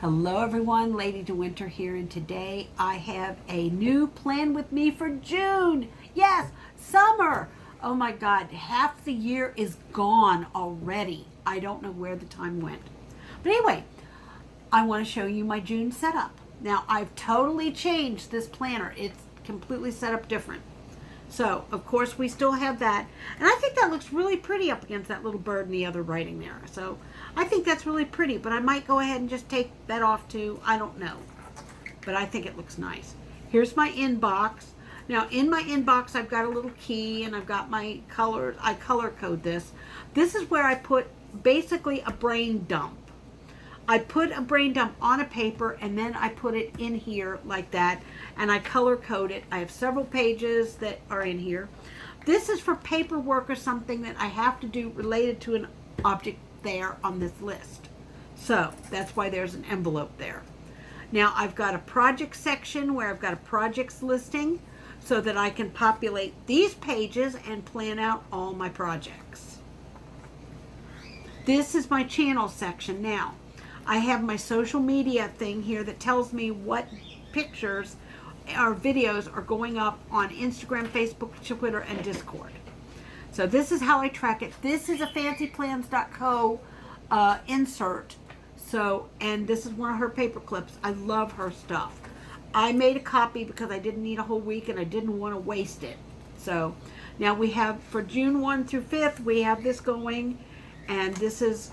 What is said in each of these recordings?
Hello everyone, Ladydewinter here, and today I have a new plan with me for June. Yes, summer. Oh my God, half the year is gone already. I don't know where the time went. But anyway, I want to show you my June setup. Now, I've totally changed this planner. It's completely set up different. So, of course, we still have that. And I think that looks really pretty up against that little bird and the other writing there. So, I think that's really pretty. But I might go ahead and just take that off too. I don't know. But I think it looks nice. Here's my inbox. Now, in my inbox, I've got a little key and I've got my colors. I color code this. This is where I put basically a brain dump. I put a brain dump on a paper and then I put it in here like that and I color code it. I have several pages that are in here. This is for paperwork or something that I have to do related to an object there on this list. So that's why there's an envelope there. Now I've got a project section where I've got a projects listing so that I can populate these pages and plan out all my projects. This is my channel section now. I have my social media thing here that tells me what pictures or videos are going up on Instagram, Facebook, Twitter, and Discord. So this is how I track it. This is a fancyplans.co insert. So, and this is one of her paper clips. I love her stuff. I made a copy because I didn't need a whole week and I didn't want to waste it. So now we have for June 1 through 5th, we have this going, and this is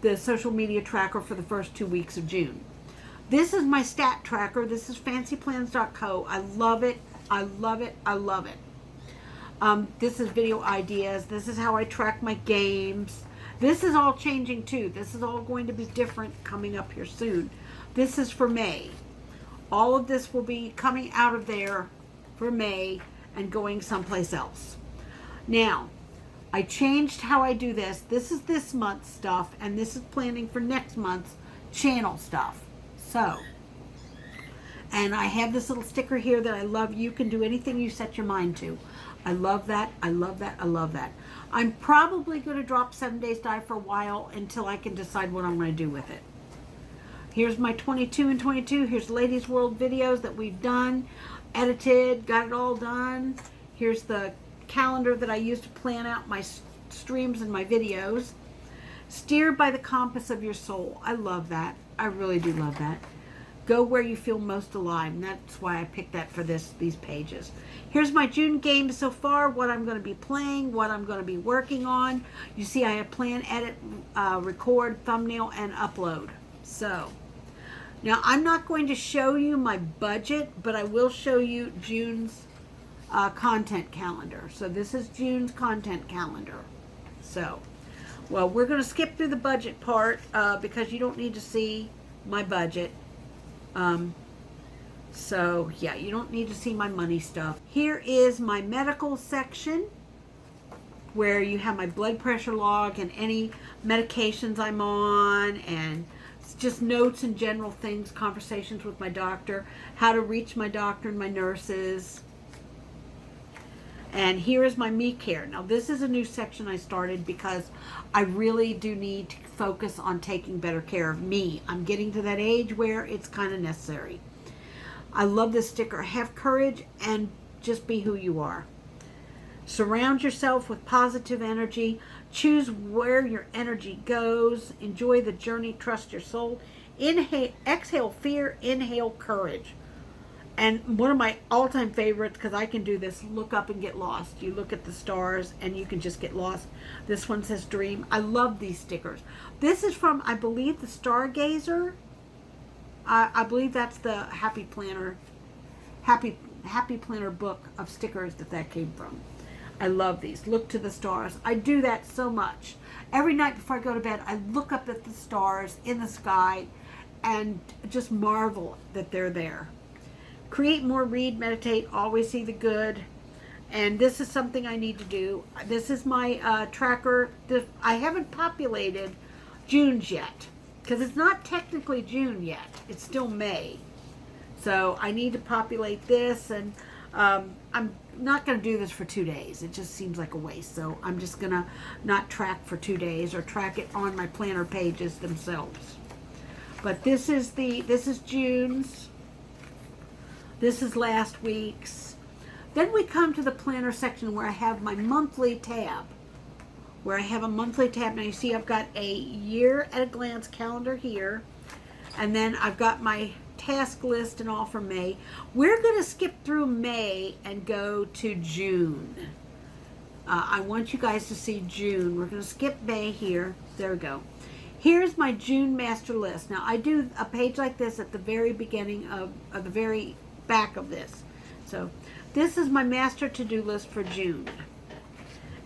the social media tracker for the first 2 weeks of June. This is my stat tracker. This is fancyplans.co. I love it. I love it. I love it. This is video ideas. This is how I track my games. This is all changing too. This is all going to be different coming up here soon. This is for May. All of this will be coming out of there for May and going someplace else. Now, I changed how I do this. This is this month's stuff, and this is planning for next month's channel stuff. So, and I have this little sticker here that I love. You can do anything you set your mind to. I love that. I love that. I love that. I'm probably going to drop 7 Days Die for a while until I can decide what I'm going to do with it. Here's my 22 and 22. Here's Ladies World videos that we've done, edited, got it all done. Here's the calendar that I use to plan out my streams and my videos. Steered by the compass of your soul. I love that. I really do love that. Go where you feel most alive. And that's why I picked that for these pages. Here's my June games so far, what I'm going to be playing, what I'm going to be working on. You see I have plan, edit, record, thumbnail, and upload. So, now I'm not going to show you my budget, but I will show you June's content calendar. So this is June's content calendar. So, well, we're going to skip through the budget part because you don't need to see my budget. So, yeah, you don't need to see my money stuff. Here is my medical section where you have my blood pressure log and any medications I'm on, and just notes and general things, conversations with my doctor, how to reach my doctor and my nurses. And here is my me care. Now this is a new section I started because I really do need to focus on taking better care of me. I'm getting to that age where it's kind of necessary. I love this sticker. Have courage and just be who you are. Surround yourself with positive energy. Choose where your energy goes. Enjoy the journey. Trust your soul. Inhale, exhale fear. Inhale courage. And one of my all-time favorites, because I can do this, look up and get lost. You look at the stars and you can just get lost. This one says dream. I love these stickers. This is from, I believe, the Stargazer. I believe that's the Happy Planner book of stickers that came from. I love these. Look to the stars. I do that so much. Every night before I go to bed, I look up at the stars in the sky and just marvel that they're there. Create more, read, meditate, always see the good. And this is something I need to do. This is my tracker. I haven't populated June's yet because it's not technically June yet. It's still May. So I need to populate this, and I'm not going to do this for 2 days. It just seems like a waste. So I'm just going to not track for 2 days or track it on my planner pages themselves. But this is June's. This is last week's. Then we come to the planner section where I have my monthly tab. Where I have a monthly tab. Now you see I've got a year at a glance calendar here. And then I've got my task list and all for May. We're going to skip through May and go to June. I want you guys to see June. We're going to skip May here. There we go. Here's my June master list. Now I do a page like this at the very beginning of the very back of this. So this is my master to-do list for June.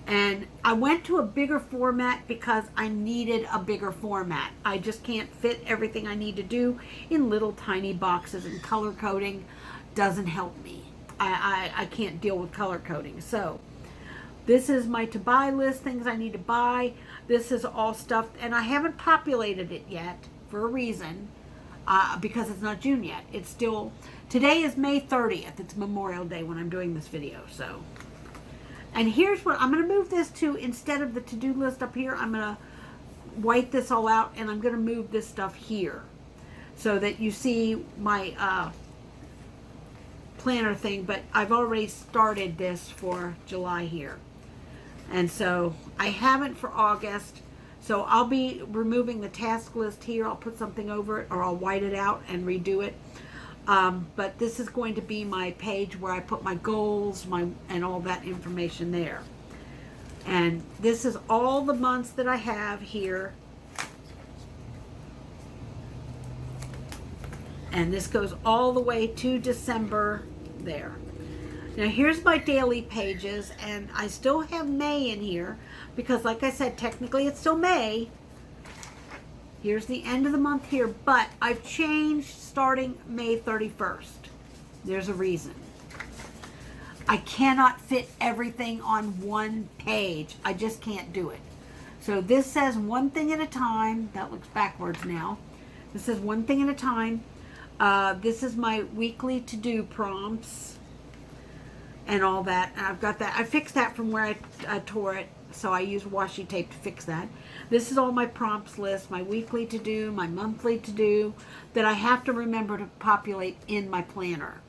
And I went to a bigger format because I needed a bigger format. I just can't fit everything I need to do in little tiny boxes, and color coding doesn't help me. I can't deal with color coding. So this is my to buy list, things I need to buy. This is all stuff, and I haven't populated it yet for a reason, because it's not June yet. It's still, today is May 30th. It's Memorial Day when I'm doing this video. So, and here's what I'm going to move this to. Instead of the to-do list up here, I'm going to white this all out, and I'm going to move this stuff here so that you see my planner thing. But I've already started this for July here. And so I haven't for August. So I'll be removing the task list here. I'll put something over it, or I'll white it out and redo it. But this is going to be my page where I put my goals, and all that information there. And this is all the months that I have here. And this goes all the way to December there. Now here's my daily pages, and I still have May in here because, like I said, technically it's still May. Here's the end of the month here, but I've changed starting May 31st. There's a reason. I cannot fit everything on one page. I just can't do it. So this says one thing at a time. That looks backwards now. This says one thing at a time. This is my weekly to-do prompts and all that. And I've got that. I fixed that from where I tore it. So I used washi tape to fix that. This is all my prompts list, my weekly to-do, my monthly to-do, that I have to remember to populate in my planner.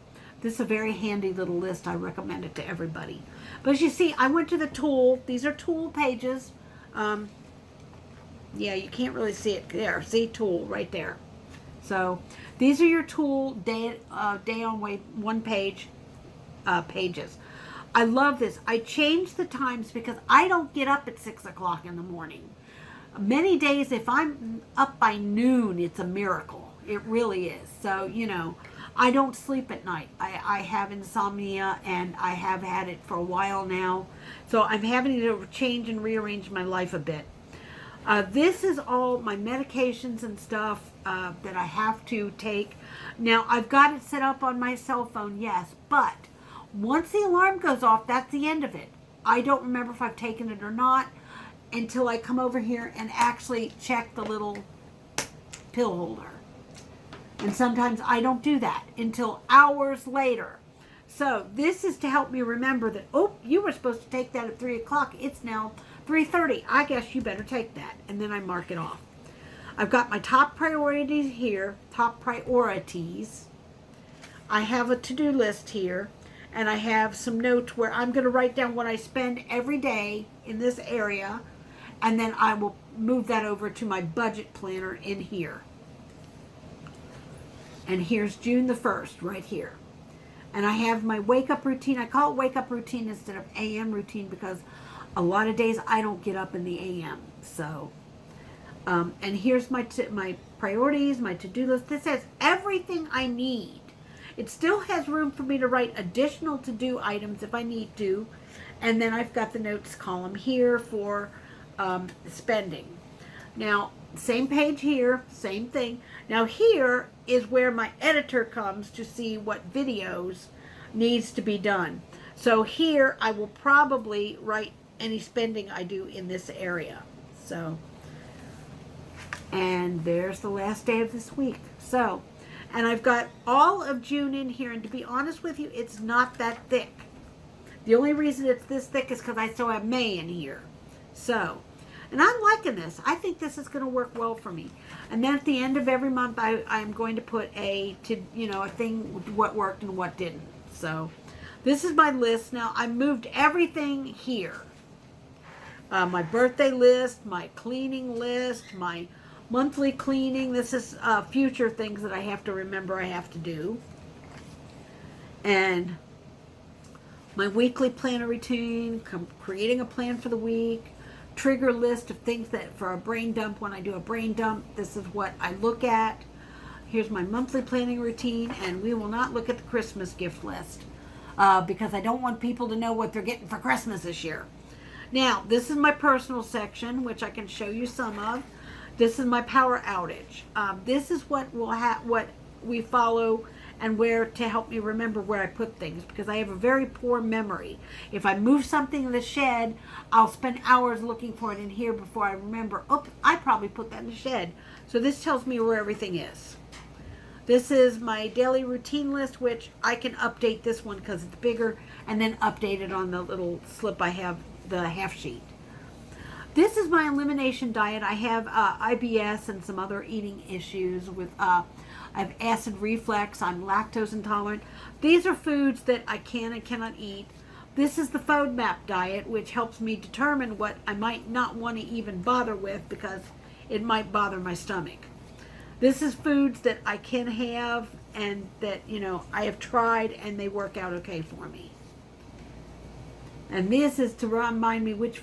This is a very handy little list. I recommend it to everybody. But as you see, I went to the tool. These are tool pages. Yeah, you can't really see it there. See tool right there. So these are your tool day on one page pages. I love this. I changed the times because I don't get up at 6 o'clock in the morning. Many days, if I'm up by noon, it's a miracle. It really is. So, you know, I don't sleep at night. I have insomnia, and I have had it for a while now. So I'm having to change and rearrange my life a bit. This is all my medications and stuff that I have to take. Now, I've got it set up on my cell phone, yes, but once the alarm goes off, that's the end of it. I don't remember if I've taken it or not until I come over here and actually check the little pill holder. And sometimes I don't do that until hours later. So this is to help me remember that, oh, you were supposed to take that at 3 o'clock. It's now 3:30. I guess you better take that. And then I mark it off. I've got my top priorities here, top priorities. I have a to-do list here. And I have some notes where I'm going to write down what I spend every day in this area. And then I will move that over to my budget planner in here. And here's June the 1st right here. And I have my wake-up routine. I call it wake-up routine instead of AM routine because a lot of days I don't get up in the AM. So, and here's my priorities, my to-do list. This has everything I need. It still has room for me to write additional to-do items if I need to. And then I've got the notes column here for spending. Now, same page here, same thing. Now here is where my editor comes to see what videos needs to be done. So here I will probably write any spending I do in this area. So, and there's the last day of this week. So, and I've got all of June in here, and to be honest with you, it's not that thick. The only reason it's this thick is because I still have May in here. So, And I'm liking this. I think this is going to work well for me. And then at the end of every month, I'm going to put a thing, what worked and what didn't. So this is my list. Now, I moved everything here. My birthday list, my cleaning list, my monthly cleaning. This is future things that I have to remember I have to do. And my weekly planner routine, creating a plan for the week, trigger list of things that for a brain dump, when I do a brain dump, this is what I look at. Here's my monthly planning routine, and we will not look at the Christmas gift list because I don't want people to know what they're getting for Christmas this year. Now, this is my personal section, which I can show you some of. This is my power outage. This is what we follow and where to help me remember where I put things, because I have a very poor memory. If I move something in the shed, I'll spend hours looking for it in here before I remember, oh, I probably put that in the shed. So this tells me where everything is. This is my daily routine list, which I can update this one because it's bigger, and then update it on the little slip I have, the half sheet. This is my elimination diet. I have IBS and some other eating issues with I have acid reflux. I'm lactose intolerant. These are foods that I can and cannot eat. This is the FODMAP diet, which helps me determine what I might not want to even bother with because it might bother my stomach. This is foods that I can have and that, I have tried and they work out okay for me. And this is to remind me which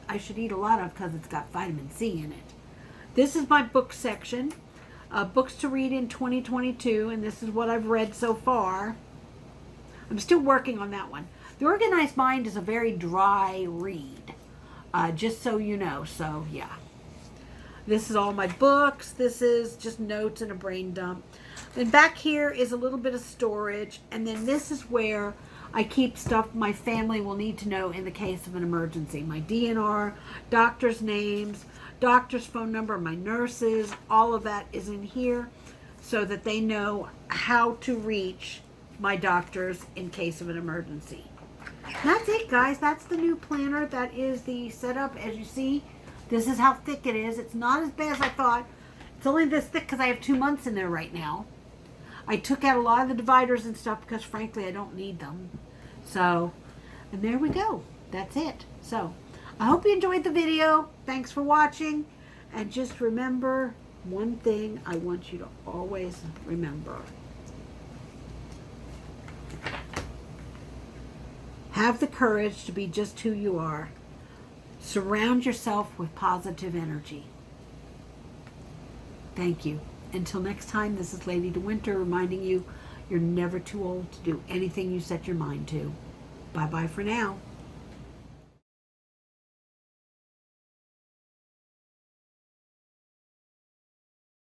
I should eat a lot of because it's got vitamin C in it. This is my book section. Books to read in 2022, and this is what I've read so far. I'm still working on that one. The Organized Mind is a very dry read, just so you know. So, yeah. This is all my books. This is just notes and a brain dump. Then back here is a little bit of storage, and then this is where I keep stuff my family will need to know in the case of an emergency. My DNR, doctor's names, doctor's phone number, my nurses, all of that is in here so that they know how to reach my doctors in case of an emergency. And that's it, guys. That's the new planner. That is the setup. As you see, this is how thick it is. It's not as bad as I thought. It's only this thick because I have 2 months in there right now. I took out a lot of the dividers and stuff because, frankly, I don't need them. So, and there we go. That's it. So, I hope you enjoyed the video. Thanks for watching. And just remember one thing I want you to always remember. Have the courage to be just who you are. Surround yourself with positive energy. Thank you. Until next time, this is Ladydewinter reminding you you're never too old to do anything you set your mind to. Bye-bye for now.